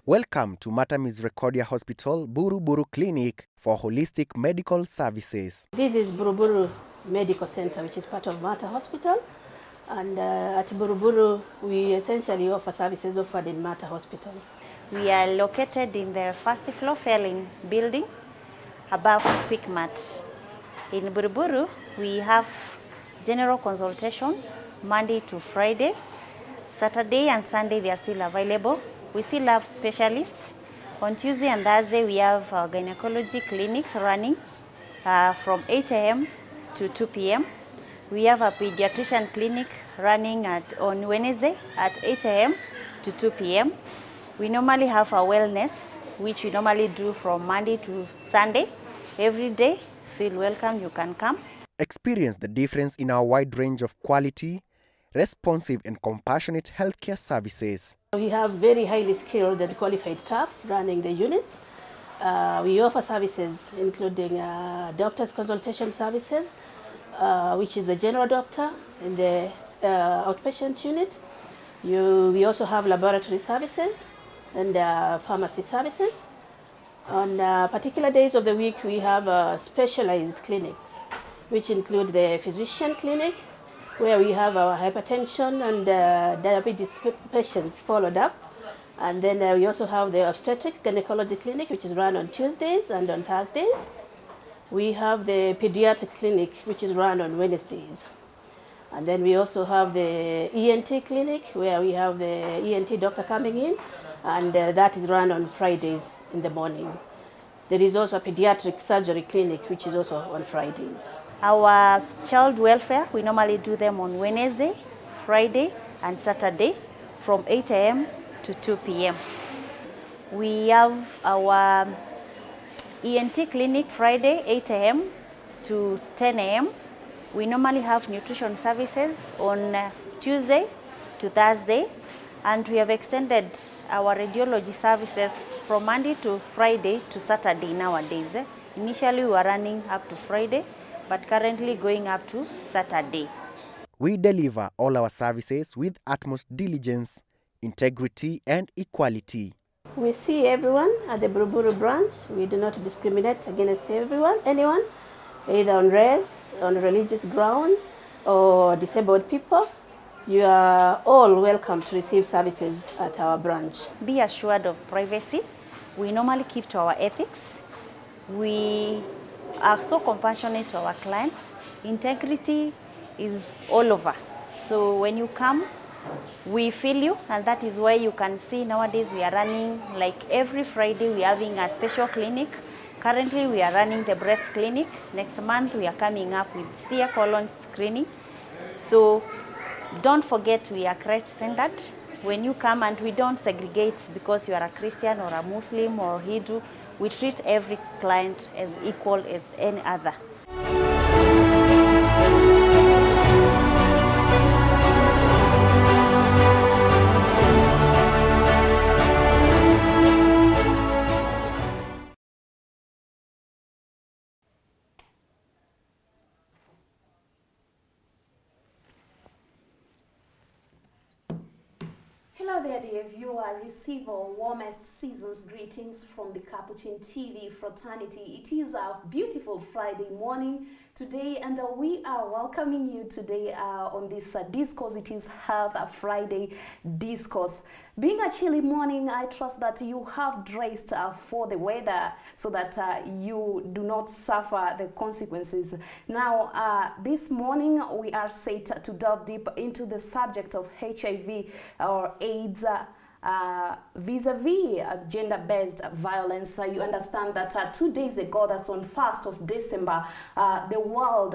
Welcome to Mater Misericordia Hospital, Buru Buru Clinic for holistic medical services. This is Buru Buru Medical Center, which is part of Mater Hospital. And at Buru Buru, we essentially offer services offered in Mater Hospital. We are located in the first floor failing building above Quickmart. In Buru Buru, we have general consultation Monday to Friday. Saturday and Sunday they are still available. We still have specialists. On Tuesday and Thursday we have our gynecology clinics running from 8 a.m. to 2 p.m. We have a pediatrician clinic running on Wednesday at 8 a.m. to 2 p.m. We normally have a wellness, which we normally do from Monday to Sunday. Every day, feel welcome, you can come. Experience the difference in our wide range of quality, responsive and compassionate healthcare services. We have very highly skilled and qualified staff running the units. We offer services including doctor's consultation services, which is the general doctor in the outpatient unit. We also have laboratory services and pharmacy services. On particular days of the week, we have specialized clinics, which include the physician clinic, where we have our hypertension and diabetes patients followed up. And then we also have the obstetric gynecology clinic, which is run on Tuesdays and on Thursdays. We have the pediatric clinic, which is run on Wednesdays. And then we also have the ENT clinic, where we have the ENT doctor coming in, and that is run on Fridays in the morning. There is also a pediatric surgery clinic, which is also on Fridays. Our child welfare, we normally do them on Wednesday, Friday, and Saturday from 8 a.m. to 2 p.m. We have our ENT clinic Friday, 8 a.m. to 10 a.m. We normally have nutrition services on Tuesday to Thursday, and we have extended our radiology services from Monday to Friday to Saturday nowadays. Initially, we were running up to Friday, but currently going up to Saturday. We deliver all our services with utmost diligence, integrity and equality. We see everyone at the Buru Buru branch. We do not discriminate against anyone, either on race, on religious grounds, or disabled people. You are all welcome to receive services at our branch. Be assured of privacy. We normally keep to our ethics. We are so compassionate to our clients. Integrity is all over. So when you come, we feel you, and that is why you can see nowadays we are running, like every Friday we are having a special clinic. Currently we are running the breast clinic. Next month we are coming up with clear colon screening. So don't forget we are Christ-centered. When you come, and we don't segregate because you are a Christian or a Muslim or Hindu. We treat every client as equal as any other. Hello there, dear viewer. Receive our warmest season's greetings from the Capuchin TV fraternity. It is a beautiful Friday morning today, and we are welcoming you today on this discourse. It is Health Friday discourse. Being a chilly morning, I trust that you have dressed for the weather so that you do not suffer the consequences. Now, this morning we are set to delve deep into the subject of HIV or AIDS vis-a-vis gender-based violence. You understand that 2 days ago, that's on 1st of December, the world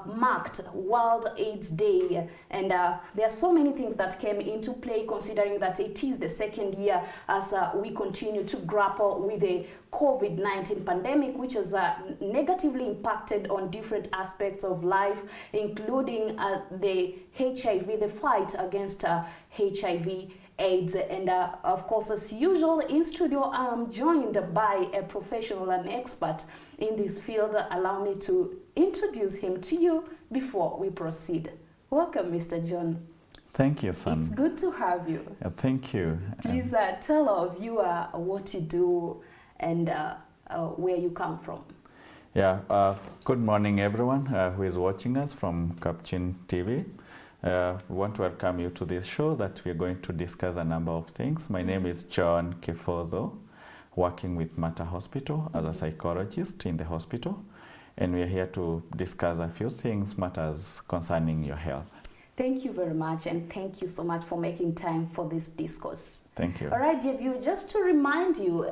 marked World AIDS Day, and there are so many things that came into play, considering that it is the second year as we continue to grapple with the COVID-19 pandemic, which has negatively impacted on different aspects of life, including the HIV, the fight against HIV AIDS. And of course, as usual, in studio I'm joined by a professional and expert in this field. Allow me to introduce him to you before we proceed. Welcome, Mr. John. Thank you, Sam. It's good to have you. Thank you. Please tell our viewer what you do and where you come from. Yeah, good morning everyone who is watching us from Capuchin TV. We want to welcome you to this show that we're going to discuss a number of things. My name is John Kibuthu, working with Mater Hospital as a psychologist in the hospital. And we're here to discuss a few things, matters concerning your health. Thank you very much, and thank you so much for making time for this discourse. Thank you. All right, dear viewer, just to remind you,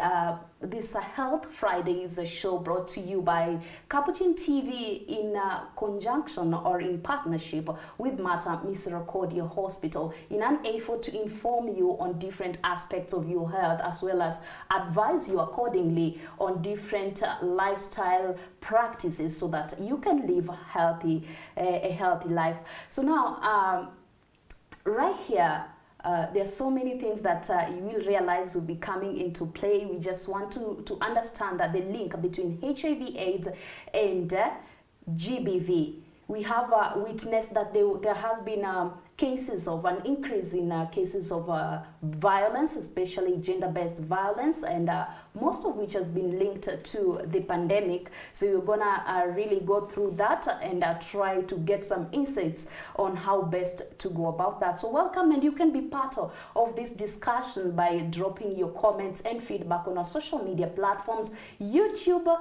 this Health Friday is a show brought to you by Capuchin TV in conjunction or in partnership with Mater Misericordia Hospital in an effort to inform you on different aspects of your health as well as advise you accordingly on different lifestyle practices so that you can live a healthy life. So now, right here, there are so many things that you will realize will be coming into play. We just want to understand that the link between HIV/AIDS and GBV. We have witnessed that there has been cases of an increase in cases of violence, especially gender-based violence, and most of which has been linked to the pandemic. So we're gonna really go through that and try to get some insights on how best to go about that. So welcome, and you can be part of this discussion by dropping your comments and feedback on our social media platforms, YouTube,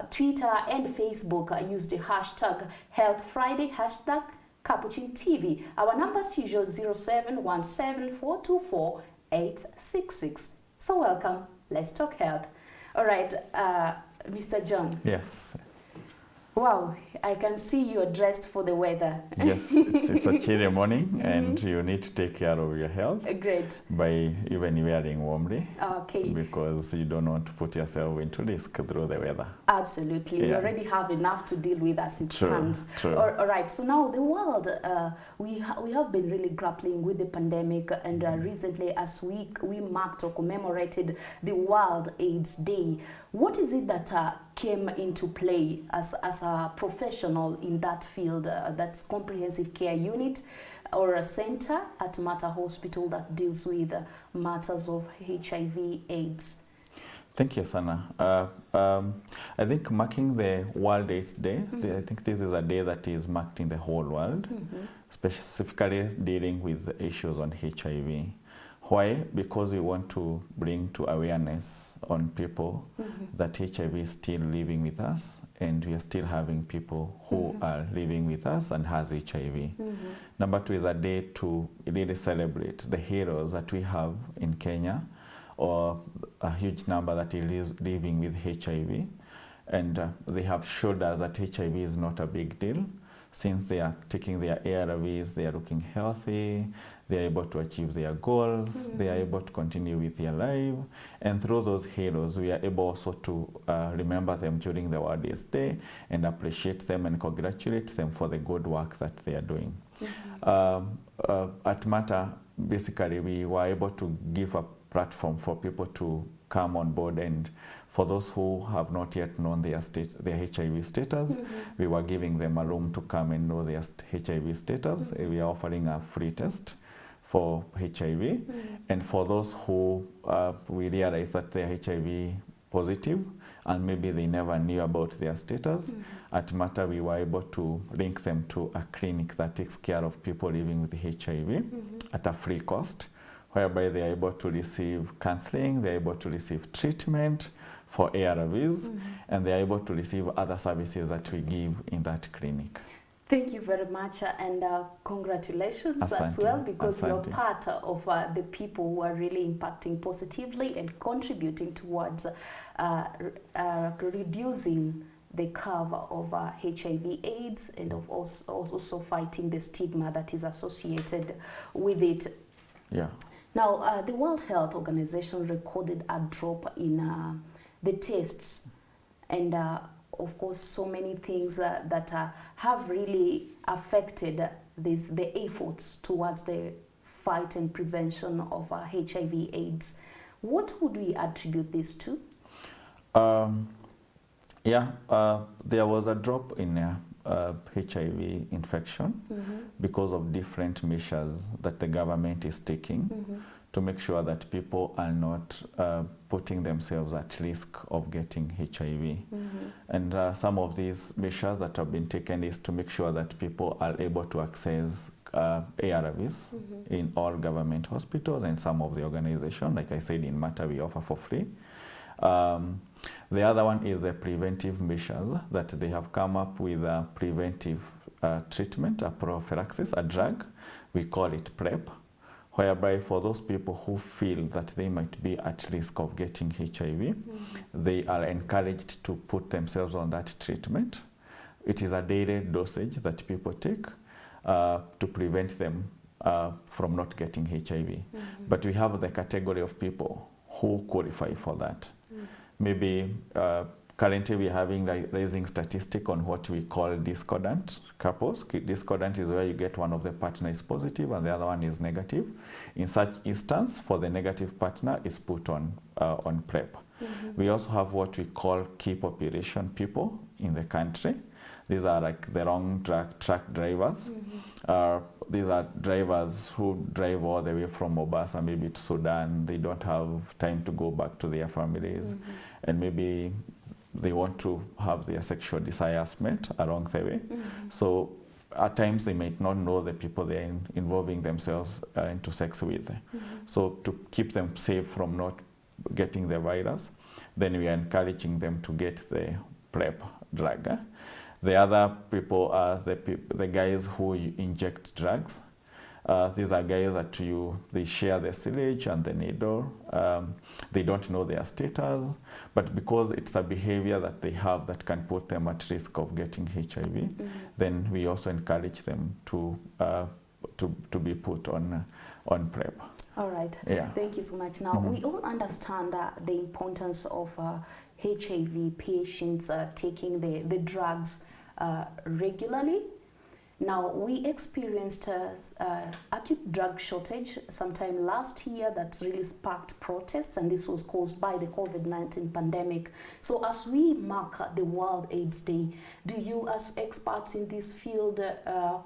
Twitter and Facebook. Use the hashtag Health Friday, hashtag Capuchin TV. Our number is usual 0717424866. So welcome. Let's talk health. All right, Mr. John. Yes. Wow, I can see you are dressed for the weather. Yes, it's a chilly morning and you need to take care of your health. Great. By even wearing warmly. Okay. Because you don't want to put yourself into risk through the weather. Absolutely. Yeah. We already have enough to deal with as it stands. True. All right. So now the world, we have been really grappling with the pandemic, and recently as we marked or commemorated the World AIDS Day. What is it that came into play as a professional in that field, that's comprehensive care unit or a center at Mater Hospital that deals with matters of HIV/AIDS? Thank you, Sana. I think marking the World AIDS Day, I think this is a day that is marked in the whole world, specifically dealing with issues on HIV. Why? Because we want to bring to awareness on people that HIV is still living with us, and we are still having people who are living with us and has HIV. Number two is a day to really celebrate the heroes that we have in Kenya, or a huge number that is living with HIV. And they have showed us that HIV is not a big deal. Since they are taking their ARVs, they are looking healthy, they are able to achieve their goals, they are able to continue with their life. And through those heroes, we are able also to remember them during the World AIDS Day and appreciate them and congratulate them for the good work that they are doing. At Mater, basically, we were able to give a platform for people to come on board, and for those who have not yet known their HIV status, we were giving them a room to come and know their HIV status. We are offering a free test for HIV, and for those who we realize that they're HIV positive and maybe they never knew about their status, at Mater we were able to link them to a clinic that takes care of people living with HIV at a free cost, whereby they are able to receive counseling, they are able to receive treatment for ARVs, and they are able to receive other services that we give in that clinic. Thank you very much, and congratulations as well, because you're part of the people who are really impacting positively and contributing towards reducing the curve of HIV/AIDS and of also fighting the stigma that is associated with it. Yeah. Now, the World Health Organization recorded a drop in the tests, and of course, so many things that have really affected the efforts towards the fight and prevention of HIV/AIDS. What would we attribute this to? There was a drop in HIV infection because of different measures that the government is taking to make sure that people are not putting themselves at risk of getting HIV. And some of these measures that have been taken is to make sure that people are able to access ARVs in all government hospitals and some of the organizations. Like I said, in Mata we offer for free. The other one is the preventive measures that they have come up with a preventive treatment, a prophylaxis, a drug. We call it PrEP, whereby for those people who feel that they might be at risk of getting HIV, they are encouraged to put themselves on that treatment. It is a daily dosage that people take to prevent them from not getting HIV. But we have the category of people who qualify for that. Maybe currently we're having a rising statistic on what we call discordant couples. Discordant is where you get one of the partner is positive and the other one is negative. In such instance, for the negative partner is put on PrEP. We also have what we call key population people in the country. These are like the wrong truck drivers. These are drivers who drive all the way from Mombasa, maybe to Sudan. They don't have time to go back to their families. And maybe they want to have their sexual desires met along the way. So at times they might not know the people they're involving themselves into sex with. So to keep them safe from not getting the virus, then we are encouraging them to get the PrEP drug. The other people are the guys who inject drugs. These are guys that they share the syringe and the needle. They don't know their status, but because it's a behavior that they have that can put them at risk of getting HIV, then we also encourage them to be put on PrEP. All right. Yeah. Thank you so much. Now, we all understand the importance of HIV patients taking the drugs regularly. Now, we experienced acute drug shortage sometime last year that really sparked protests, and this was caused by the COVID-19 pandemic. So as we mark the World AIDS Day, do you as experts in this field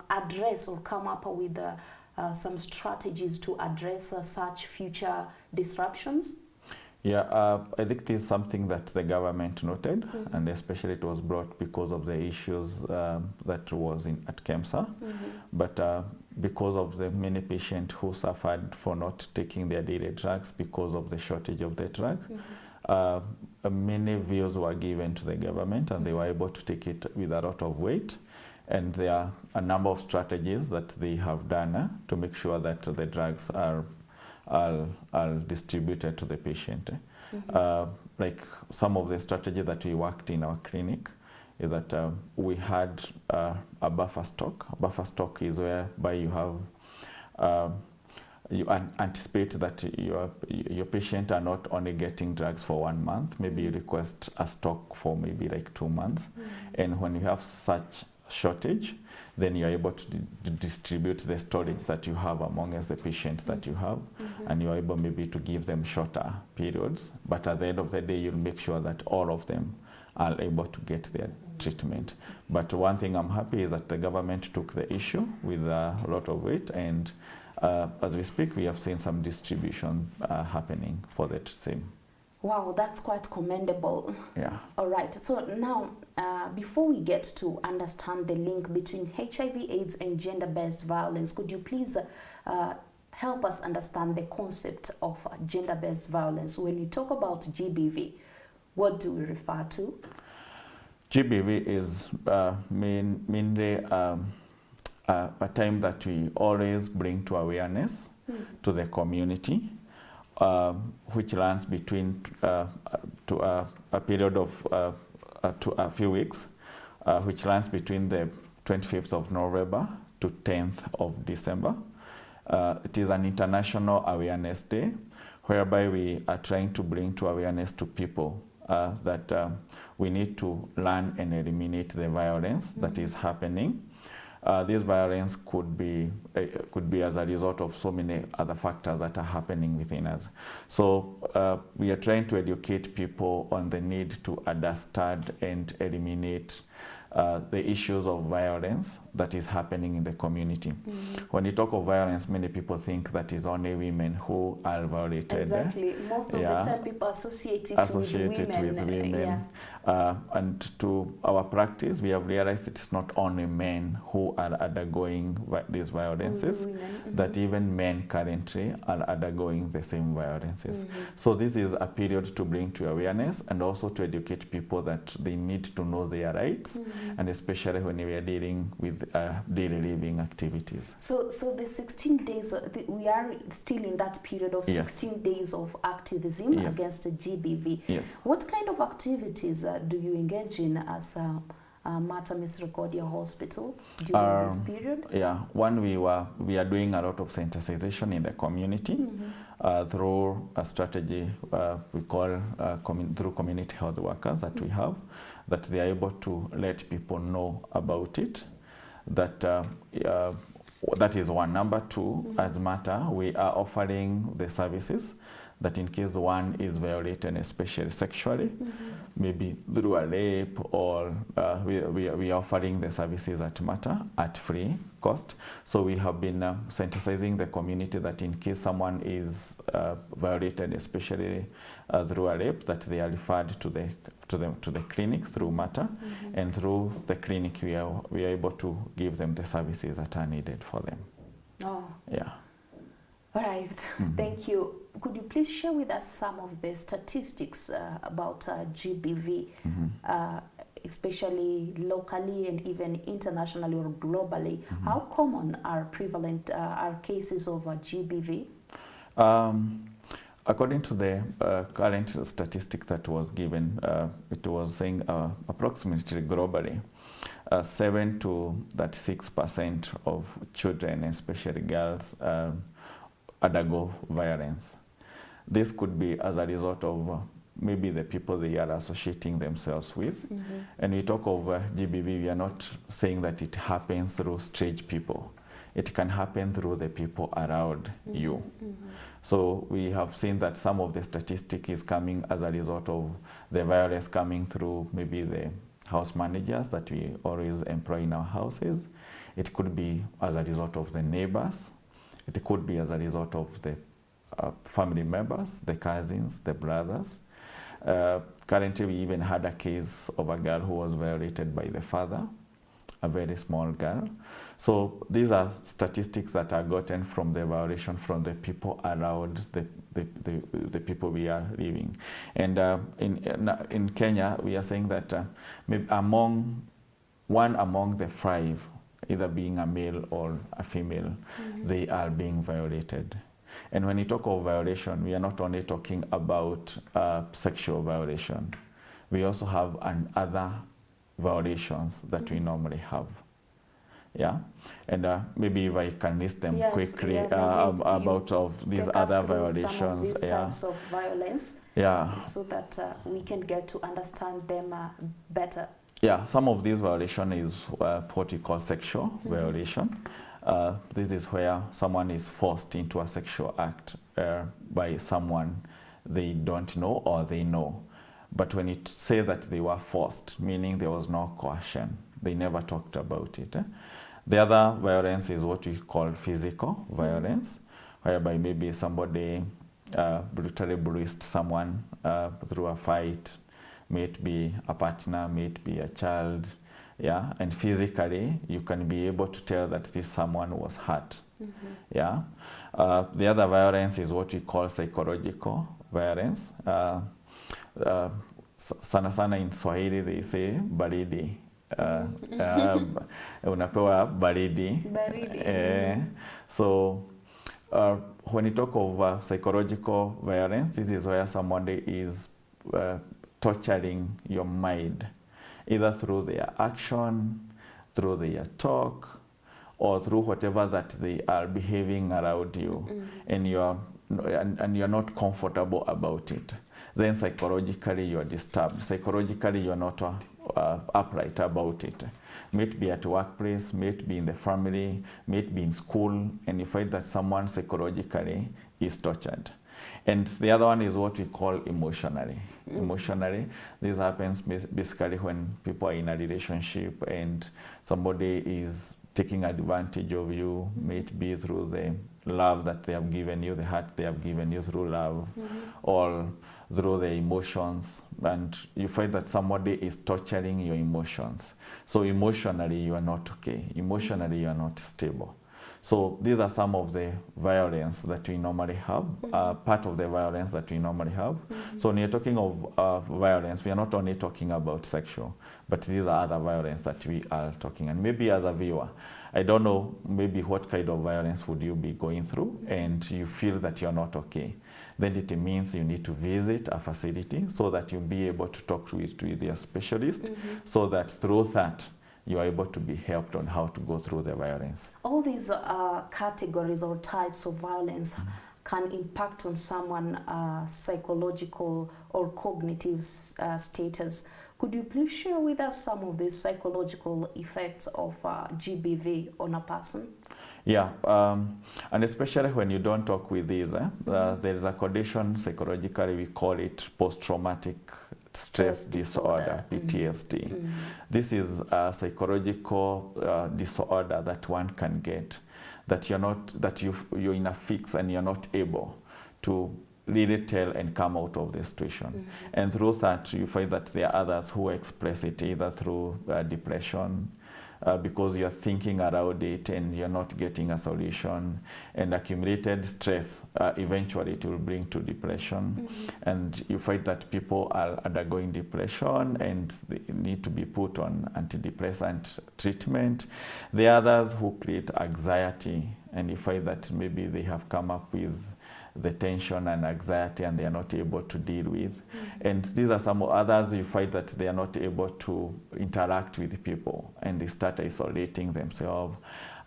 address or come up with some strategies to address such future disruptions? Yeah, I think this is something that the government noted, and especially it was brought because of the issues that was at KEMSA. But because of the many patients who suffered for not taking their daily drugs because of the shortage of the drug, many views were given to the government, and they were able to take it with a lot of weight. And there are a number of strategies that they have done to make sure that the drugs are distributed to the patient. Like some of the strategy that we worked in our clinic is that we had a buffer stock. A buffer stock is whereby you have you anticipate that your patient are not only getting drugs for 1 month, maybe you request a stock for maybe like 2 months. And when you have such shortage, then you're able to distribute the storage that you have amongst the patients that you have, and you're able maybe to give them shorter periods, but at the end of the day you'll make sure that all of them are able to get their treatment. But one thing I'm happy is that the government took the issue with a lot of weight, and as we speak we have seen some distribution happening for that same. Wow, that's quite commendable. Yeah. All right. So now, before we get to understand the link between HIV/AIDS and gender-based violence, could you please help us understand the concept of gender-based violence? When you talk about GBV, what do we refer to? GBV is mainly a time that we always bring to awareness to the community, which runs between to a period of to a few weeks, which runs between the 25th of November to 10th of December. It is an international awareness day, whereby we are trying to bring to awareness to people that we need to learn and eliminate the violence that is happening. This violence could be as a result of so many other factors that are happening within us. So we are trying to educate people on the need to understand and eliminate the issues of violence that is happening in the community. When you talk of violence, many people think that it's only women who are violated. Exactly. Most of the time people associate it with women. And to our practice, we have realized it's not only men who are undergoing these violences, that even men currently are undergoing the same violences. So this is a period to bring to awareness and also to educate people that they need to know their rights, and especially when we are dealing with daily living activities. So the 16 days, we are still in that period of 16 days of activism against the GBV. Yes. What kind of activities do you engage in as Mater Misericordia Hospital during this period? Yeah, one, we are doing a lot of sensitization in the community through a strategy we call through community health workers that we have, that they are able to let people know about it. That is one. Number two, as Mater, we are offering the services that in case one is violated, especially sexually, maybe through a rape, or we are offering the services at Mater at free cost. So we have been sensitizing the community that in case someone is violated, especially through a rape, that they are referred to the clinic through Mater, and through the clinic we are able to give them the services that are needed for them. Oh. Yeah. All right. Thank you. Could you please share with us some of the statistics about GBV, especially locally and even internationally or globally? How common are prevalent are cases of GBV? According to the current statistic that was given, it was saying approximately globally, 7 to 36% of children, especially girls, undergo violence. This could be as a result of maybe the people they are associating themselves with. And we talk of GBV, we are not saying that it happens through strange people. It can happen through the people around you. So we have seen that some of the statistic is coming as a result of the violence coming through maybe the house managers that we always employ in our houses. It could be as a result of the neighbors. It could be as a result of the family members, the cousins, the brothers. Currently, we even had a case of a girl who was violated by the father, a very small girl. So these are statistics that are gotten from the violation from the people around the people we are living. And in Kenya, we are saying that maybe one among the 5, either being a male or a female, they are being violated. And when we talk of violation, we are not only talking about sexual violation. We also have other violations that we normally have. Yeah, and maybe if I can list them quickly about of these other violations. Some of these types of violence, so that we can get to understand them better. Yeah, some of these violation is what we call sexual violation. This is where someone is forced into a sexual act by someone they don't know or they know. But when you say that they were forced, meaning there was no coercion, they never talked about it. The other violence is what we call physical violence, whereby maybe somebody brutally bruised someone through a fight, may it be a partner, may it be a child, and physically you can be able to tell that this someone was hurt. The other violence is what we call psychological violence. Sana sana in Swahili they say baridi. Unapewa baridi. So when you talk of psychological violence, this is where somebody is torturing your mind, either through their action, through their talk, or through whatever that they are behaving around you, and you're not comfortable about it. Then psychologically you're disturbed. Psychologically you're not upright about it. May it be at workplace, may it be in the family, may it be in school, and you find that someone psychologically is tortured. And the other one is what we call emotionally. Emotionally, this happens basically when people are in a relationship and somebody is taking advantage of you, may it be through the love that they have given you, the heart they have given you through love, or through the emotions, and you find that somebody is torturing your emotions. So emotionally you are not okay, emotionally you are not stable. So these are some of the violence that we normally have, part of the violence that we normally have. So when you're talking of violence, we are not only talking about sexual, but these are other violence that we are talking. And maybe as a viewer, I don't know maybe what kind of violence would you be going through, and you feel that you're not okay. Then it means you need to visit a facility so that you'll be able to talk with your specialist, so that through that, you are able to be helped on how to go through the violence. All these categories or types of violence can impact on someone's psychological or cognitive status. Could you please share with us some of the psychological effects of GBV on a person? Yeah, and especially when you don't talk with these, there is a condition psychologically, we call it post-traumatic stress disorder, PTSD. This is a psychological disorder that one can get, that you're in a fix and you're not able to really tell and come out of the situation. And through that, you find that there are others who express it either through depression, because you're thinking around it and you're not getting a solution, and accumulated stress, eventually it will bring to depression. And you find that people are undergoing depression and they need to be put on antidepressant treatment. The others who create anxiety, and you find that maybe they have come up with the tension and anxiety and they are not able to deal with. And these are some others you find that they are not able to interact with people and they start isolating themselves.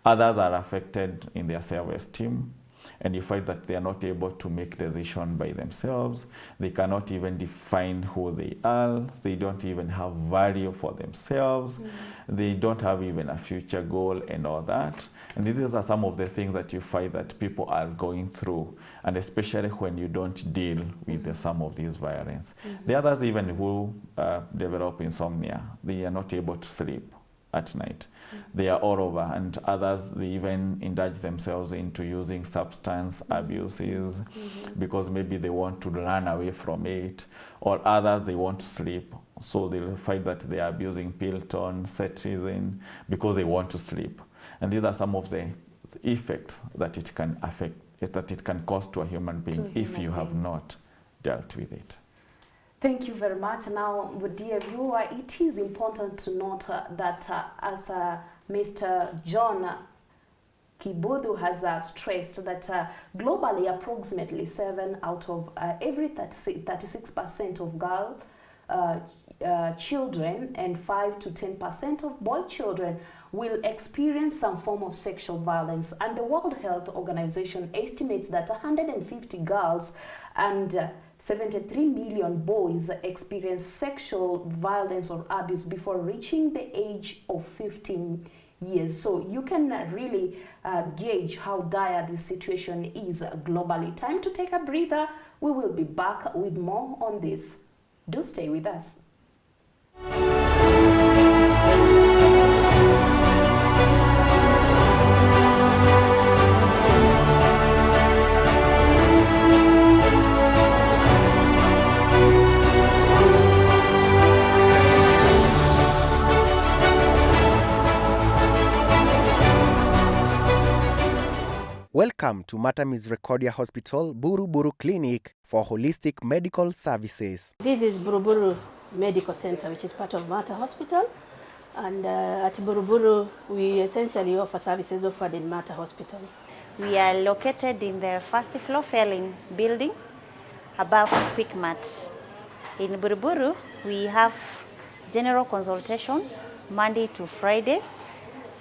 Others are affected in their self-esteem, and you find that they are not able to make decisions by themselves. They cannot even define who they are. They don't even have value for themselves. They don't have even a future goal and all that. And these are some of the things that you find that people are going through, and especially when you don't deal with some of these violence. The others even who develop insomnia, they are not able to sleep at night. They are all over, and others, they even indulge themselves into using substance abuses because maybe they want to run away from it, or others, they want to sleep. So they'll find that they are abusing Pilton, cetirizine, because they want to sleep. And these are some of the effects that it can affect, that it can cause to a human being if you have not dealt with it. Thank you very much. Now, dear viewer, it is important to note that as Mr. John Kibuthu has stressed that globally approximately 7 out of every 36% of girl children and 5 to 10% of boy children will experience some form of sexual violence. And the World Health Organization estimates that 150 girls and 73 million boys experience sexual violence or abuse before reaching the age of 15 years. So you can really gauge how dire this situation is globally. Time to take a breather. We will be back with more on this. Do stay with us. Welcome to Mata Misericordia Hospital, Buru Buru Clinic for holistic medical services. This is Buru Buru Medical Center, which is part of Mata Hospital. And at Buru Buru, we essentially offer services offered in Mata Hospital. We are located in the first floor failing building above Quickmart. In Buru Buru, we have general consultation Monday to Friday.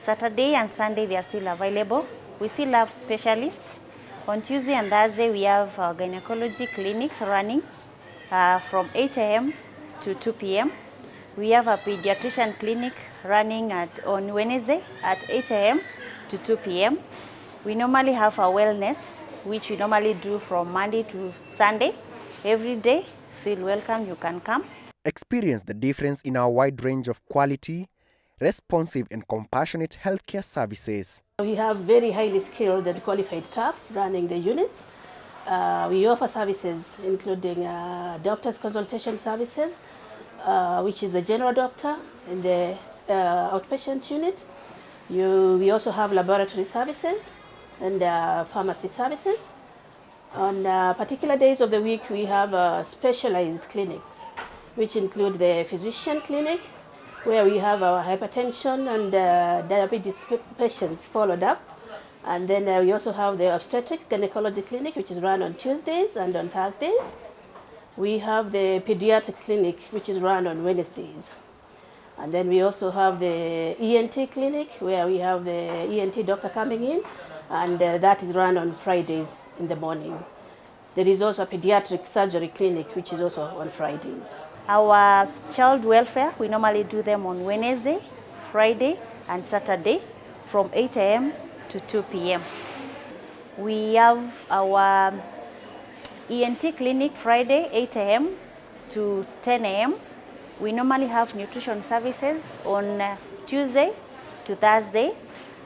Saturday and Sunday, they are still available. We still have specialists. On Tuesday and Thursday, we have gynecology clinics running from 8 a.m. to 2 p.m. We have a pediatrician clinic running on Wednesday at 8 a.m. to 2 p.m. We normally have a wellness which we normally do from Monday to Sunday. Every day, feel welcome, you can come. Experience the difference in our wide range of quality, responsive and compassionate healthcare services. We have very highly skilled and qualified staff running the units. We offer services including doctor's consultation services, which is the general doctor in the outpatient unit. We also have laboratory services and pharmacy services. On particular days of the week, we have specialized clinics, which include the physician clinic, where we have our hypertension and diabetes patients followed up. And then we also have the obstetric gynecology clinic, which is run on Tuesdays and on Thursdays. We have the pediatric clinic, which is run on Wednesdays. And then we also have the ENT clinic, where we have the ENT doctor coming in, and that is run on Fridays in the morning. There is also a pediatric surgery clinic, which is also on Fridays. Our child welfare, we normally do them on Wednesday, Friday, and Saturday from 8 a.m. to 2 p.m. We have our ENT clinic Friday, 8 a.m. to 10 a.m. We normally have nutrition services on Tuesday to Thursday,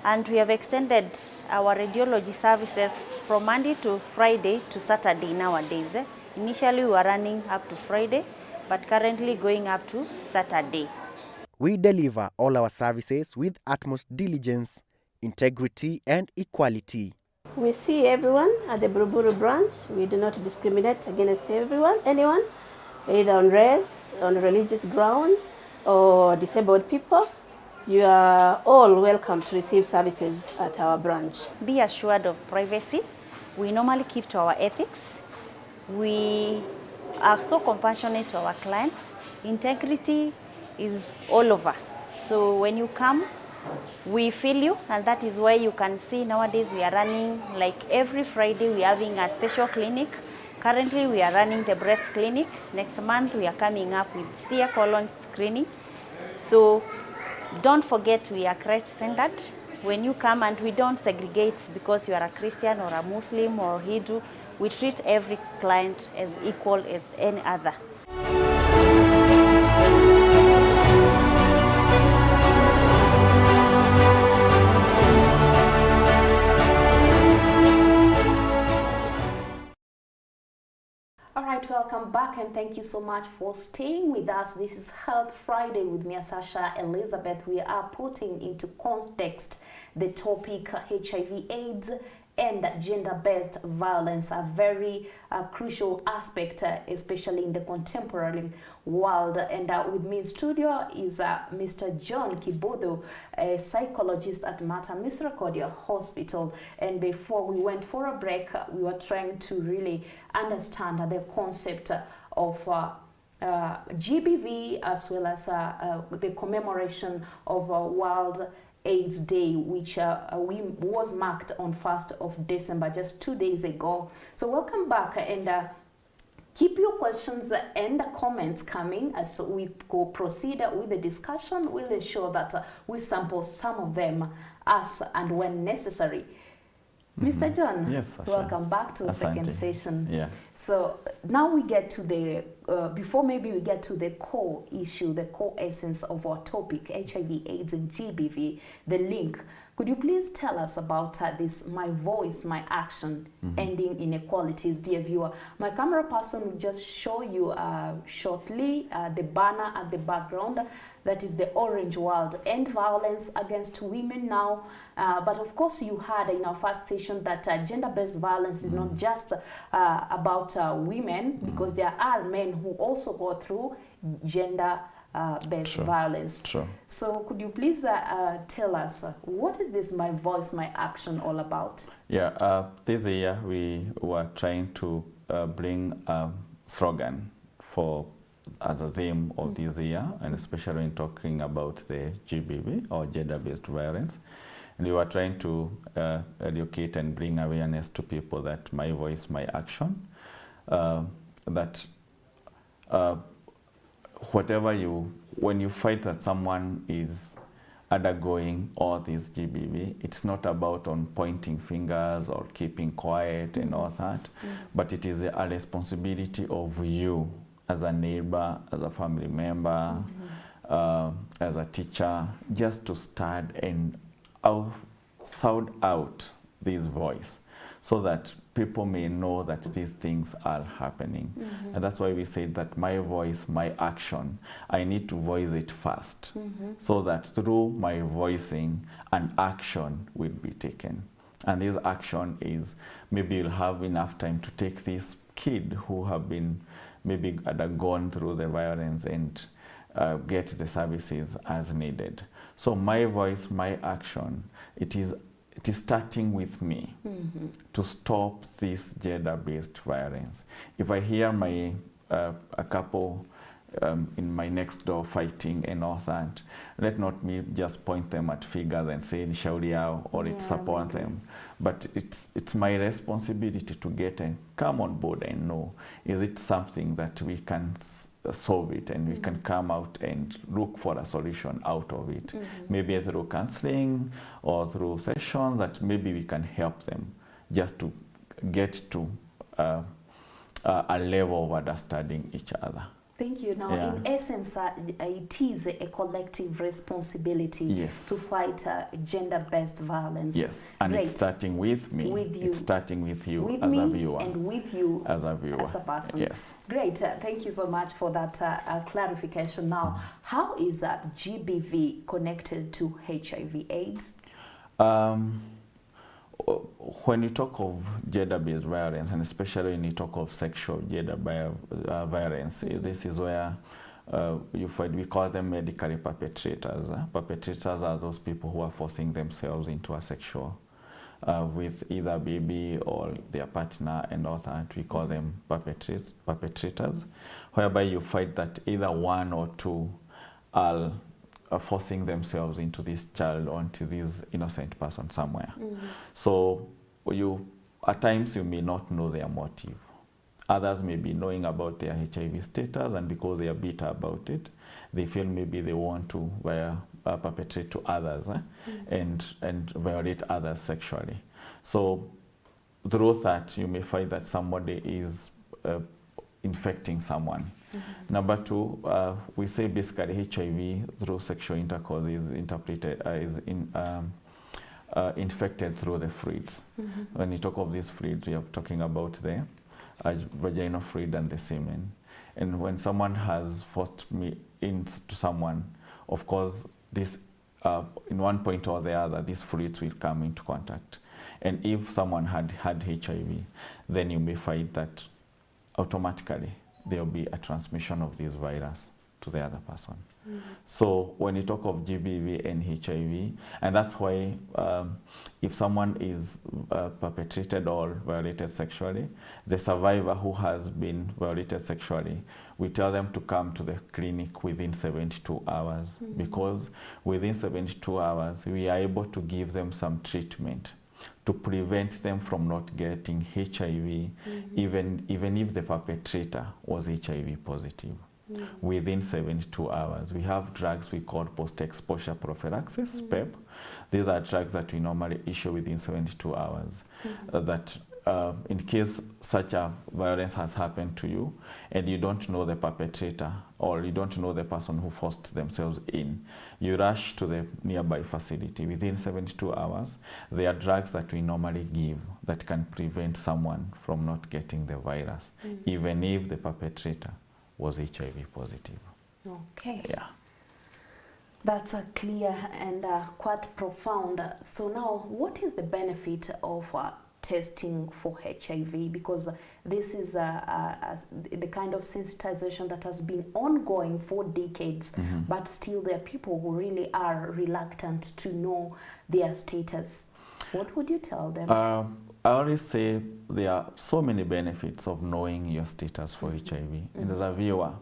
and we have extended our radiology services from Monday to Friday to Saturday nowadays. Initially, we were running up to Friday, but currently going up to Saturday. We deliver all our services with utmost diligence, integrity, and equality. We see everyone at the Buruburu branch. We do not discriminate against anyone, either on race, on religious grounds, or disabled people. You are all welcome to receive services at our branch. Be assured of privacy. We normally keep to our ethics. We are so compassionate to our clients. Integrity is all over. So when you come, we feel you, and that is why you can see nowadays we are running, like every Friday we are having a special clinic. Currently we are running the breast clinic. Next month we are coming up with clear colon screening. So don't forget, we are Christ-centered. When you come, and we don't segregate because you are a Christian or a Muslim or Hindu. We treat every client as equal as any other. All right, welcome back, and thank you so much for staying with us. This is Health Friday with me, Sasha Elizabeth. We are putting into context the topic HIV/AIDS and gender-based violence, a very crucial aspect, especially in the contemporary world. And with me in studio is Mr. John Kibuthu, a psychologist at Mater Misericordia Hospital. And before we went for a break, we were trying to really understand the concept of GBV, as well as the commemoration of World AIDS Day, which was marked on 1st of December, just 2 days ago. So welcome back, and keep your questions and comments coming as we go proceed with the discussion. We'll ensure that we sample some of them as and when necessary. Mr. John, yes, Sasha. Welcome back to the Asante. second session. Yeah. So now we get to the, before maybe we get to the core issue, the core essence of our topic, HIV, AIDS, and GBV, the link. Could you please tell us about this, my voice, my action, ending inequalities, dear viewer? My camera person will just show you shortly the banner at the background. That is the orange world, end violence against women now. But of course, you heard in our first session that gender-based violence is not just about women, because there are men who also go through gender-based violence. True. So could you please tell us, what is this My Voice, My Action all about? Yeah, this year we were trying to bring a slogan for as a theme of this year, and especially in talking about the GBV, or gender-based violence. And we were trying to educate and bring awareness to people that my voice, my action, that whatever when you fight that someone is undergoing all this GBV. It's not about on pointing fingers or keeping quiet and all that, but it is a responsibility of you as a neighbor, as a family member, as a teacher, just to start and sound out this voice so that people may know that these things are happening. And that's why we say that my voice, my action, I need to voice it first so that through my voicing, an action will be taken. And this action is maybe you'll have enough time to take this kid who have been maybe gone through the violence and get the services as needed. So my voice, my action, it is starting with me to stop this gender-based violence. If I hear a couple in my next door fighting and all that, let not me just point them at figures and say nishauri yao or it support them, but it's my responsibility to get and come on board and know, is it something that we can solve it and we can come out and look for a solution out of it, maybe through counseling or through sessions that maybe we can help them just to get to a level of understanding each other. Thank you. Now, in essence, it is a collective responsibility to fight gender-based violence. Yes, and it's starting with me. With you. It's starting with you with as me a viewer. And with you as a viewer. As a person. Yes. Great. Thank you so much for that clarification. Now, how is GBV connected to HIV/AIDS? When you talk of gender-based violence, and especially when you talk of sexual gender violence, this is where you find we call them medically perpetrators. Perpetrators are those people who are forcing themselves into a sexual with either baby or their partner and all that. We call them perpetrators, whereby you find that either one or two are forcing themselves into this child or into this innocent person somewhere. So at times you may not know their motive. Others may be knowing about their HIV status, and because they are bitter about it, they feel maybe they want to perpetrate to others and violate others sexually. So through that, you may find that somebody is infecting someone. Number two, we say basically HIV through sexual intercourse is infected through the fluids. When you talk of these fluids, we are talking about the vaginal fluid and the semen. And when someone has forced me into someone, of course, this in one point or the other, these fluids will come into contact. And if someone had HIV, then you may find that automatically there will be a transmission of this virus to the other person. So when you talk of GBV and HIV, and that's why if someone is perpetrated or violated sexually, the survivor who has been violated sexually, we tell them to come to the clinic within 72 hours, because within 72 hours, we are able to give them some treatment to prevent them from not getting HIV, even if the perpetrator was HIV positive. Within 72 hours. We have drugs we call post-exposure prophylaxis, PEP. These are drugs that we normally issue within 72 hours. That in case such a violence has happened to you and you don't know the perpetrator or you don't know the person who forced themselves in, you rush to the nearby facility. Within 72 hours, there are drugs that we normally give that can prevent someone from not getting the virus, even if the perpetrator was HIV positive. Okay. Yeah. That's clear and quite profound. So now, what is the benefit of testing for HIV? Because this is the kind of sensitization that has been ongoing for decades, but still there are people who really are reluctant to know their status. What would you tell them? I always say there are so many benefits of knowing your status for HIV. And as a viewer,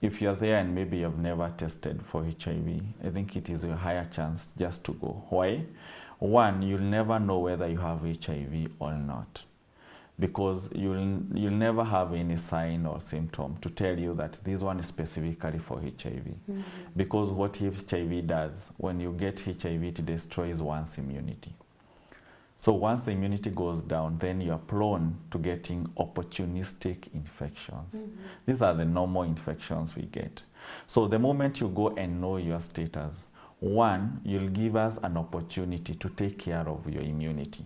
if you're there and maybe you've never tested for HIV, I think it is a higher chance just to go. Why? One, you'll never know whether you have HIV or not. because you'll never have any sign or symptom to tell you that this one is specifically for HIV. Because what HIV does, when you get HIV, it destroys one's immunity. So once the immunity goes down, then you're prone to getting opportunistic infections. These are the normal infections we get. So the moment you go and know your status, one, you'll give us an opportunity to take care of your immunity.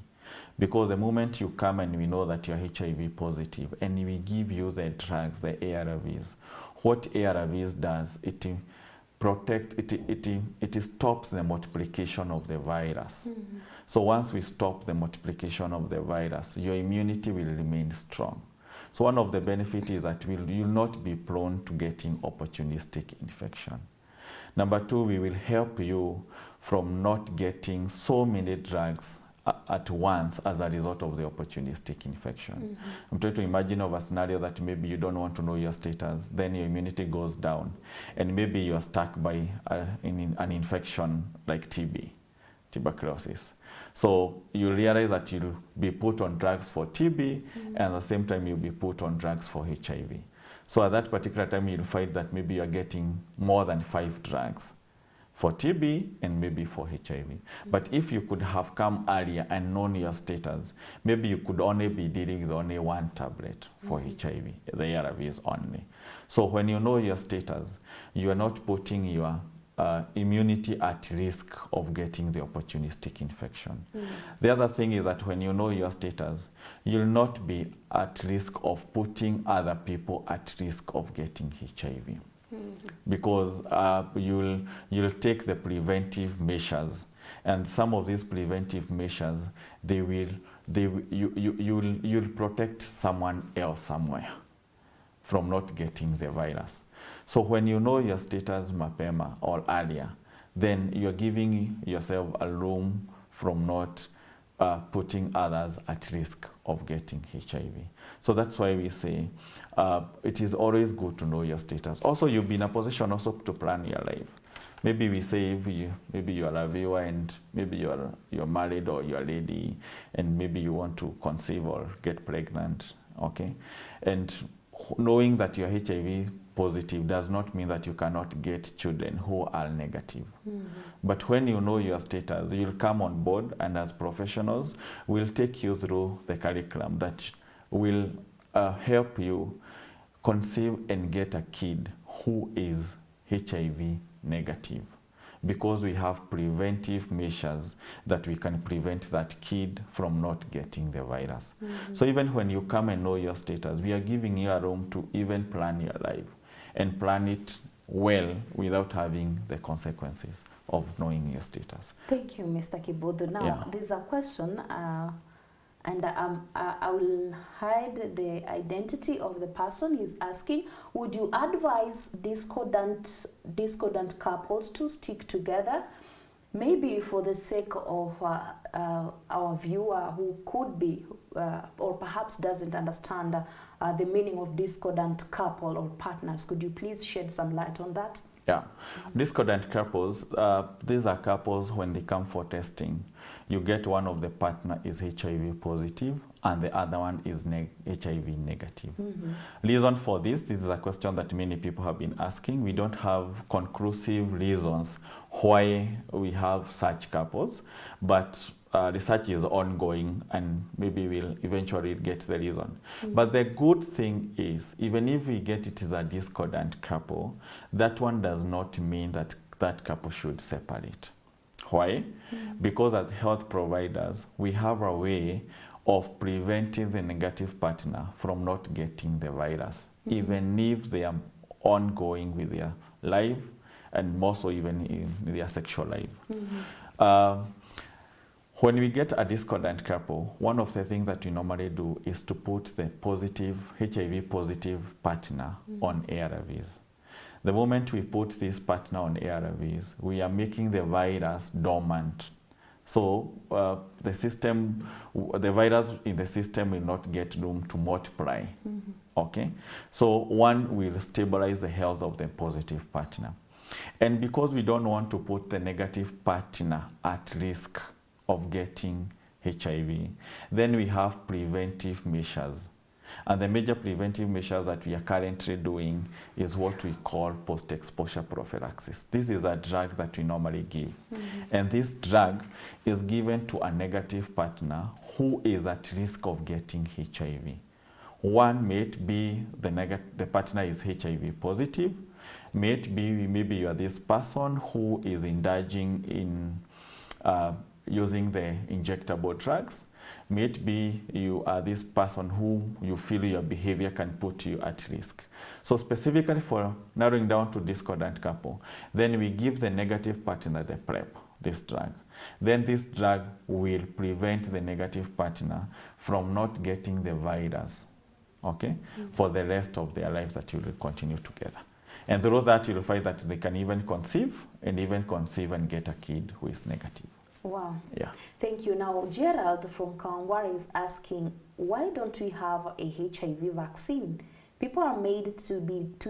Because the moment you come and we know that you're HIV positive and we give you the drugs, the ARVs, what ARVs does, it stops the multiplication of the virus. So once we stop the multiplication of the virus, your immunity will remain strong. So one of the benefits is that you'll not be prone to getting opportunistic infection. Number two, we will help you from not getting so many drugs at once as a result of the opportunistic infection. I'm trying to imagine of a scenario that maybe you don't want to know your status, then your immunity goes down, and maybe you're stuck by an infection like TB, tuberculosis. So you realize that you'll be put on drugs for TB, and at the same time you'll be put on drugs for HIV. So at that particular time you'll find that maybe you're getting more than 5 drugs for TB and maybe for HIV. But if you could have come earlier and known your status, maybe you could only be dealing with only 1 tablet for HIV, the ARVs only. So when you know your status, you are not putting your immunity at risk of getting the opportunistic infection. The other thing is that when you know your status, you'll not be at risk of putting other people at risk of getting HIV. Because you'll take the preventive measures, and some of these preventive measures, you'll protect someone else somewhere from not getting the virus. So when you know your status mapema or earlier, then you're giving yourself a room from not putting others at risk of getting HIV. So that's why we say it is always good to know your status. Also, you'll be in a position also to plan your life. Maybe we say maybe you are a viewer and maybe you're married or you're a lady and maybe you want to conceive or get pregnant, okay? And knowing that you're HIV positive does not mean that you cannot get children who are negative. But when you know your status, you'll come on board, and as professionals, we'll take you through the curriculum that will help you conceive and get a kid who is HIV negative, because we have preventive measures that we can prevent that kid from not getting the virus. So even when you come and know your status, we are giving you a room to even plan your life and plan it well without having the consequences of knowing your status. Thank you, Mr. Kibuthu. Now, there's a question, and I will hide the identity of the person. He's asking, would you advise discordant couples to stick together? Maybe for the sake of our viewer who could be or perhaps doesn't understand the meaning of discordant couple or partners. Could you please shed some light on that? Yeah, discordant couples, these are couples when they come for testing. You get one of the partner is HIV positive and the other one is HIV negative. Reason for this is a question that many people have been asking. We don't have conclusive reasons why we have such couples, but research is ongoing and maybe we'll eventually get the reason. But the good thing is, even if we get it as a discordant couple, that one does not mean that that couple should separate. Why? Because as health providers, we have a way of preventing the negative partner from not getting the virus, even if they are ongoing with their life and more so even in their sexual life. When we get a discordant couple, one of the things that we normally do is to put the positive, HIV positive partner on ARVs. The moment we put this partner on ARVs, we are making the virus dormant. So the virus in the system will not get room to multiply. Okay? So one will stabilize the health of the positive partner. And because we don't want to put the negative partner at risk of getting HIV. Then we have preventive measures. And the major preventive measures that we are currently doing is what we call post-exposure prophylaxis. This is a drug that we normally give. And this drug is given to a negative partner who is at risk of getting HIV. One may it be the partner is HIV positive, maybe you are this person who is indulging in using the injectable drugs. May it be you are this person who you feel your behavior can put you at risk. So specifically for narrowing down to discordant couple, then we give the negative partner the PrEP, this drug. Then this drug will prevent the negative partner from not getting the virus, okay, for the rest of their life that you will continue together. And through that, you'll find that they can even conceive and get a kid who is negative. Wow. Yeah. Thank you. Now, Gerald from Kawangware is asking, why don't we have a HIV vaccine? People are made to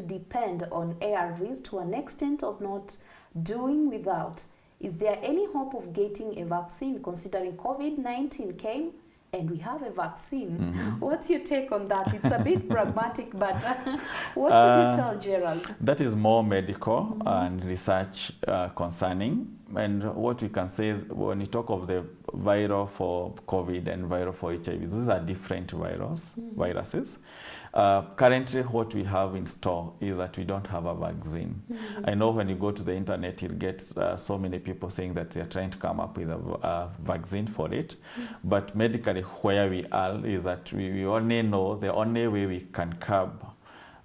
depend on ARVs to an extent of not doing without. Is there any hope of getting a vaccine considering COVID-19 came and we have a vaccine? What's your take on that? It's a bit pragmatic, but what would you tell Gerald? That is more medical and research concerning. And what we can say when you talk of the viral for COVID and viral for HIV, these are different viruses. Currently, what we have in store is that we don't have a vaccine. I know when you go to the internet, you'll get so many people saying that they're trying to come up with a vaccine for it. But medically, where we are is that we only know the only way we can curb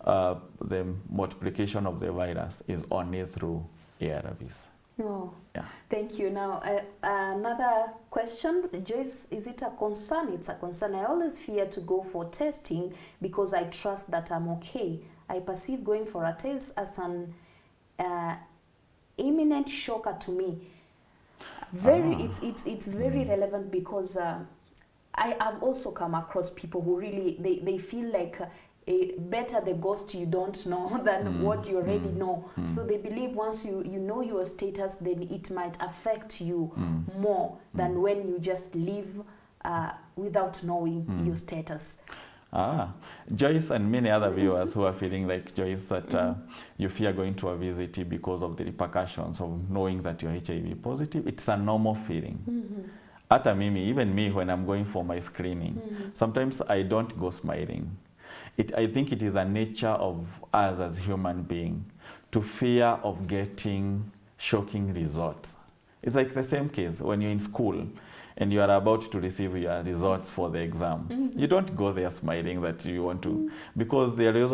the multiplication of the virus is only through ARVs. Oh, yeah. Thank you. Now, another question, Joyce, is it a concern? It's a concern. I always fear to go for testing because I trust that I'm okay. I perceive going for a test as an imminent shocker to me. It's very relevant because I have also come across people who really, they feel like better the ghost you don't know than what you already know. So they believe once you know your status, then it might affect you more than when you just live without knowing your status. Joyce and many other viewers who are feeling like Joyce that you fear going to a visit because of the repercussions of knowing that you're HIV positive, it's a normal feeling. Even me, when I'm going for my screening, sometimes I don't go smiling. I think it is a nature of us as human beings to fear of getting shocking results. It's like the same case when you're in school and you are about to receive your results for the exam. You don't go there smiling that you want to, because there is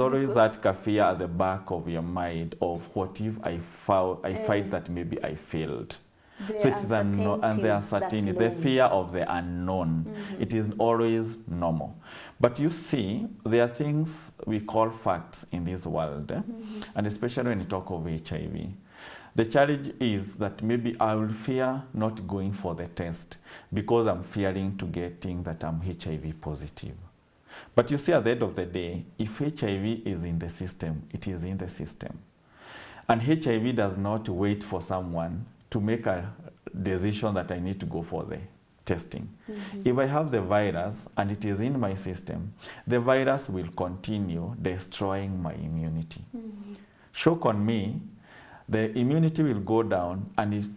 always that fear at the back of your mind of what if I find that maybe I failed. So it's the uncertainty, the fear of the unknown. It is always normal. But you see, there are things we call facts in this world, and especially when you talk of HIV. The challenge is that maybe I will fear not going for the test because I'm fearing to getting that I'm HIV positive. But you see, at the end of the day, if HIV is in the system, it is in the system. And HIV does not wait for someone to make a decision that I need to go for the testing. If I have the virus and it is in my system, the virus will continue destroying my immunity. Shock on me, the immunity will go down and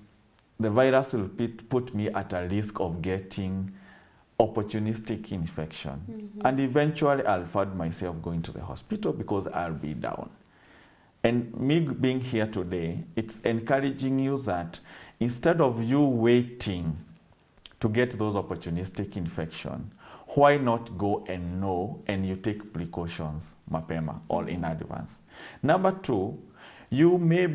the virus will put me at a risk of getting opportunistic infection. And eventually I'll find myself going to the hospital because I'll be down. And me being here today, it's encouraging you that instead of you waiting to get those opportunistic infection, why not go and know and you take precautions mapema or in advance. Number two, you may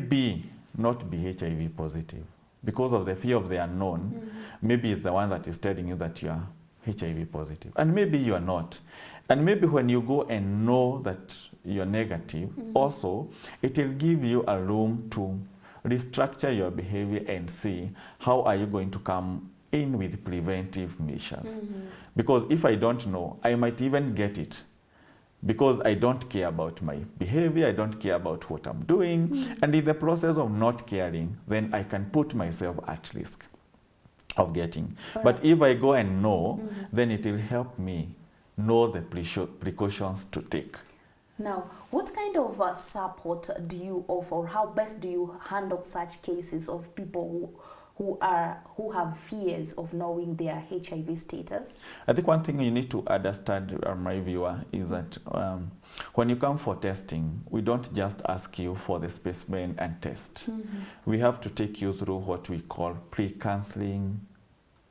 not be HIV positive because of the fear of the unknown. Maybe it's the one that is telling you that you are HIV positive, and maybe you are not. And maybe when you go and know that you're negative, also, it will give you a room to restructure your behavior and see how are you going to come in with preventive measures. Because if I don't know, I might even get it because I don't care about my behavior, I don't care about what I'm doing, and in the process of not caring, then I can put myself at risk. of getting. But if I go and know, then it will help me know the precautions to take. Now, what kind of support do you offer, or how best do you handle such cases of people who have fears of knowing their HIV status? I think one thing you need to understand, my viewer, is that when you come for testing, we don't just ask you for the specimen and test. We have to take you through what we call pre-counseling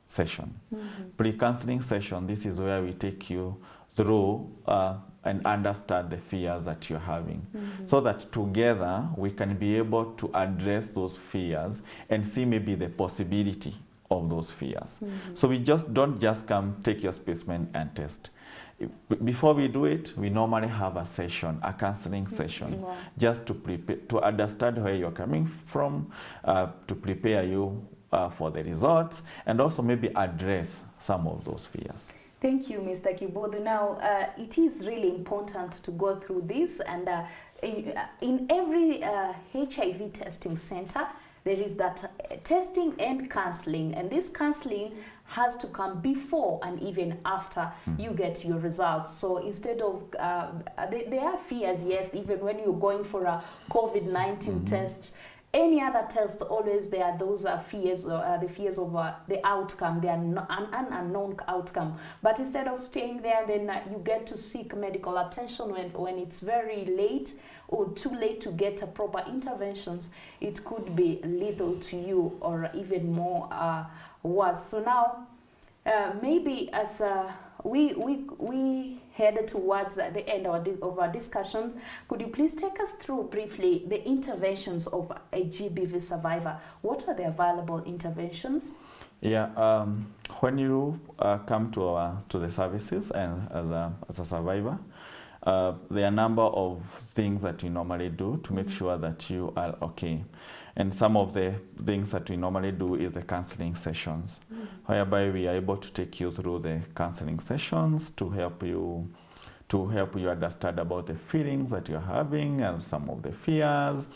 session. Pre-counseling session, this is where we take you through and understand the fears that you're having, so that together we can be able to address those fears and see maybe the possibility of those fears. So we don't just come take your specimen and test. Before we do it, we normally have a session, a counseling session, just to prepare, to understand where you're coming from, to prepare you for the results, and also maybe address some of those fears. Thank you, Mr. Kibuthu. Now, it is really important to go through this, and in every HIV testing center, there is that testing and counseling, and this counseling has to come before and even after you get your results. So instead of, there are fears, yes, even when you're going for a COVID-19 tests, any other test, always there are those fears, the fears of the outcome, an unknown outcome. But instead of staying there, then you get to seek medical attention when it's very late or too late to get a proper interventions. It could be lethal to you, or even more worse. So now, maybe as we head towards the end of our discussions, could you please take us through briefly the interventions of a GBV survivor? What are the available interventions? Yeah, when you come to the services and as a survivor, there are a number of things that we normally do to make sure that you are okay. And some of the things that we normally do is the counseling sessions, whereby we are able to take you through the counseling sessions to help you understand about the feelings that you're having and some of the fears,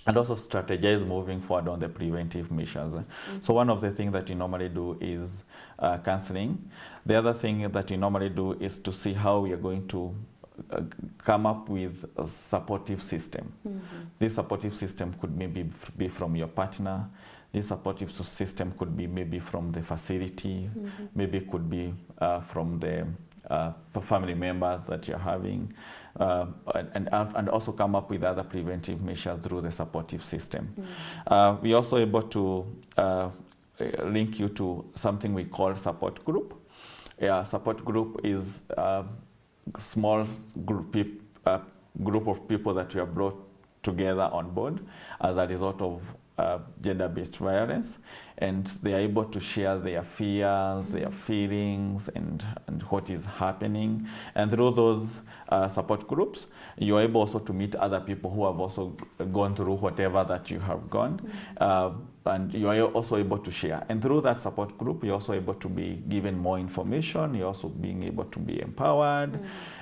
and also strategize moving forward on the preventive measures. So one of the things that we normally do is counseling. The other thing that we normally do is to see how we are going to come up with a supportive system. This supportive system could maybe be from your partner. This supportive system could be maybe from the facility, maybe it could be from the family members that you're having, and also come up with other preventive measures through the supportive system. We're also able to link you to something we call support group. Support group is small group of people that we have brought together on board as a result of gender-based violence, and they are able to share their fears, their feelings, and what is happening. And through those support groups, you are able also to meet other people who have also gone through whatever that you have gone, and you are also able to share. And through that support group, you're also able to be given more information. You're also being able to be empowered.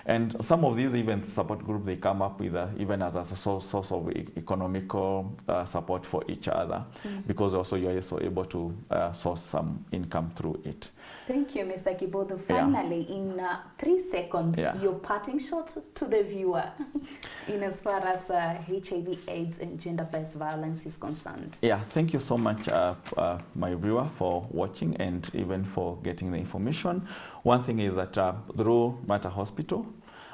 And some of these even support groups, they come up with even as a source of economical support for each other, because also you're also able to source some income through it. Thank you, Mr. Kibuthu. Finally, in 3 seconds, your parting shot to the viewer in as far as HIV, AIDS, and gender-based violence is concerned. Yeah, thank you so much, my viewer, for watching and even for getting the information. One thing is that through Mater Hospital,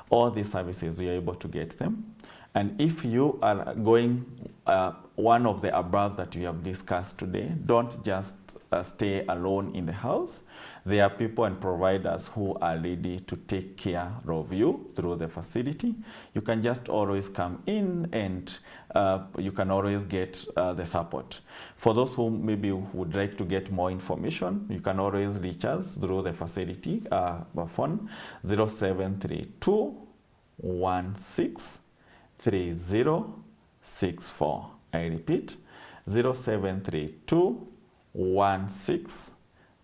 all these services, you're able to get them. And if you are going one of the above that we have discussed today, don't just stay alone in the house. There are people and providers who are ready to take care of you through the facility. You can just always come in, and you can always get the support. For those who maybe would like to get more information, you can always reach us through the facility phone 0732 16 3064. I repeat, 0732 16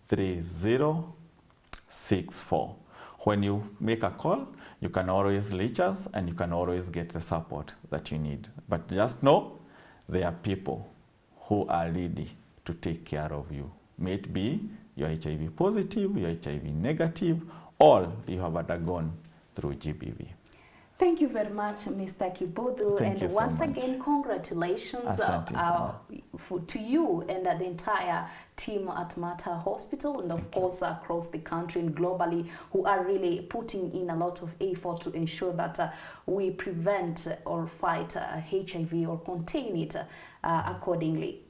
3064. When you make a call, you can always reach us and you can always get the support that you need. But just know there are people who are ready to take care of you. May it be you're HIV positive, you're HIV negative, or you have undergone through GBV. Thank you very much, Mr. Kibuthu. Thank you so once much. again, congratulations Asante sana. to you and the entire team at Mater Hospital, and of course across the country and globally, who are really putting in a lot of effort to ensure that we prevent or fight HIV or contain it accordingly.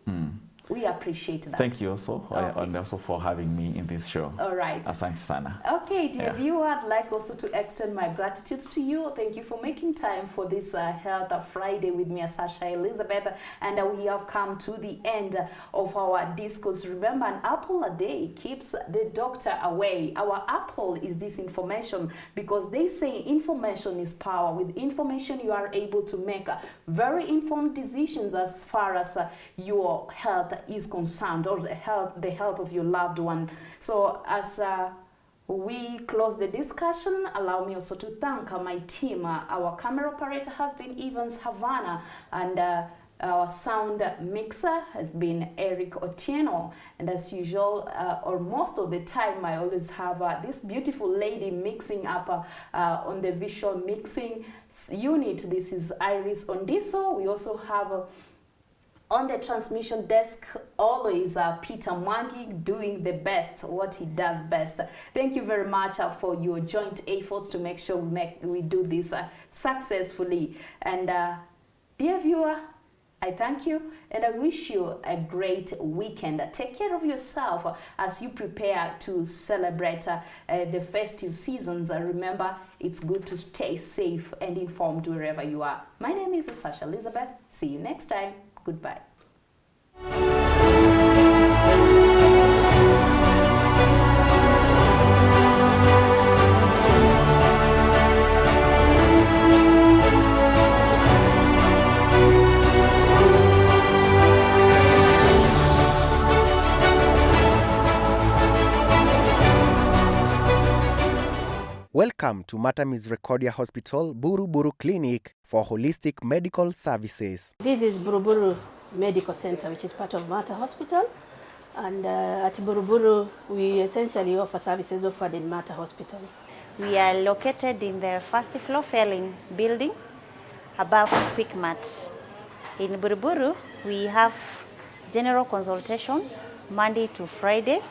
We appreciate that. Thank you also, and also for having me in this show. All right. Asante sana. Okay, dear viewer, I'd like also to extend my gratitude to you. Thank you for making time for this Health Friday with me, Sasha Elizabeth. And we have come to the end of our discourse. Remember, an apple a day keeps the doctor away. Our apple is this information, because they say information is power. With information, you are able to make very informed decisions as far as your health is concerned, or the health of your loved one. So as we close the discussion, allow me also to thank my team. Our camera operator has been Evans Havana, and our sound mixer has been Eric Otieno. And as usual, or most of the time, I always have this beautiful lady mixing up on the visual mixing unit. This is Iris Ondiso. We also have on the transmission desk, always Peter Mwangi, doing the best, what he does best. Thank you very much for your joint efforts to make sure we do this successfully. And dear viewer, I thank you, and I wish you a great weekend. Take care of yourself as you prepare to celebrate the festive seasons. Remember, it's good to stay safe and informed wherever you are. My name is Sasha Elizabeth. See you next time. Goodbye. Welcome to Mater Misericordia Hospital, Buru Buru Clinic for holistic medical services. This is Buru Buru Medical Center, which is part of Mater Hospital. And at Buru Buru, we essentially offer services offered in Mater Hospital. We are located in the first floor failing building above Quickmart. In Buru Buru, we have general consultation Monday to Friday.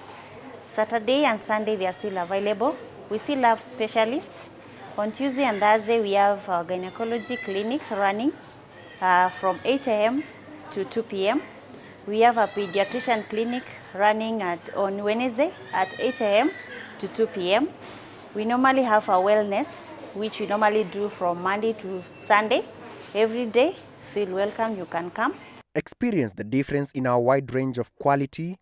Saturday and Sunday they are still available. We still have specialists. On Tuesday and Thursday we have our gynecology clinics running from 8 a.m. to 2 p.m. We have a pediatrician clinic running on Wednesday at 8 a.m. to 2 p.m. We normally have a wellness, which we normally do from Monday to Sunday. Every day, feel welcome, you can come. Experience the difference in our wide range of quality,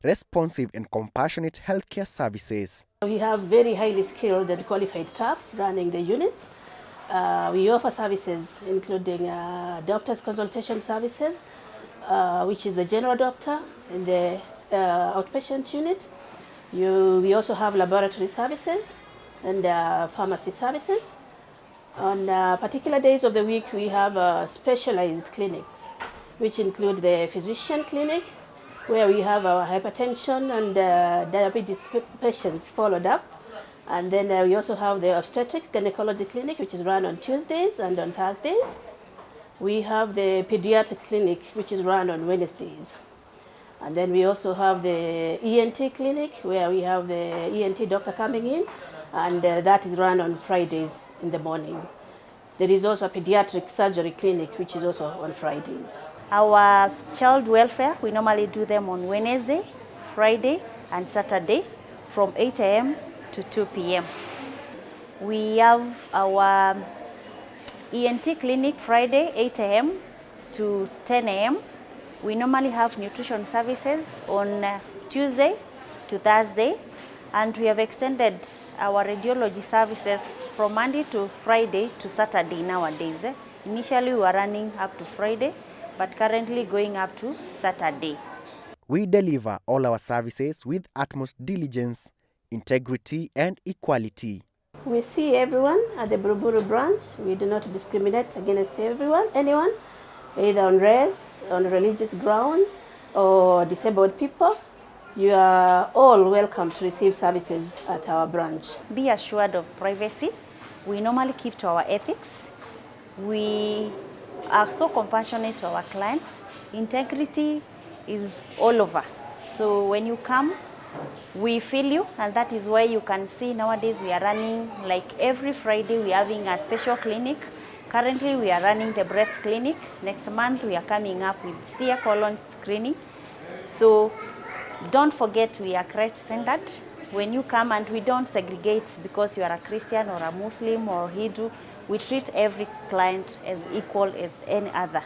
responsive and compassionate healthcare services. We have very highly skilled and qualified staff running the units. We offer services including doctor's consultation services, which is the general doctor in the outpatient unit. We also have laboratory services and pharmacy services. On particular days of the week, we have specialized clinics, which include the physician clinic, where we have our hypertension and diabetes patients followed up. And then we also have the obstetric gynecology clinic, which is run on Tuesdays and on Thursdays. We have the pediatric clinic, which is run on Wednesdays. And then we also have the ENT clinic, where we have the ENT doctor coming in, and that is run on Fridays in the morning. There is also a pediatric surgery clinic, which is also on Fridays. Our child welfare, we normally do them on Wednesday, Friday, and Saturday from 8 a.m. to 2 p.m. We have our ENT clinic Friday, 8 a.m. to 10 a.m. We normally have nutrition services on Tuesday to Thursday, and we have extended our radiology services from Monday to Friday to Saturday nowadays. Initially, we were running up to Friday, but currently going up to Saturday. We deliver all our services with utmost diligence, integrity, and equality. We see everyone at the Buru Buru branch. We do not discriminate against anyone, either on race, on religious grounds, or disabled people. You are all welcome to receive services at our branch. Be assured of privacy. We normally keep to our ethics. We are so compassionate to our clients. Integrity is all over. So when you come, we feel you, and that is why you can see nowadays we are running, like every Friday we are having a special clinic. Currently we are running the breast clinic. Next month we are coming up with clear colon screening. So don't forget we are Christ-centered. When you come, and we don't segregate because you are a Christian or a Muslim or Hindu. We treat every client as equal as any other.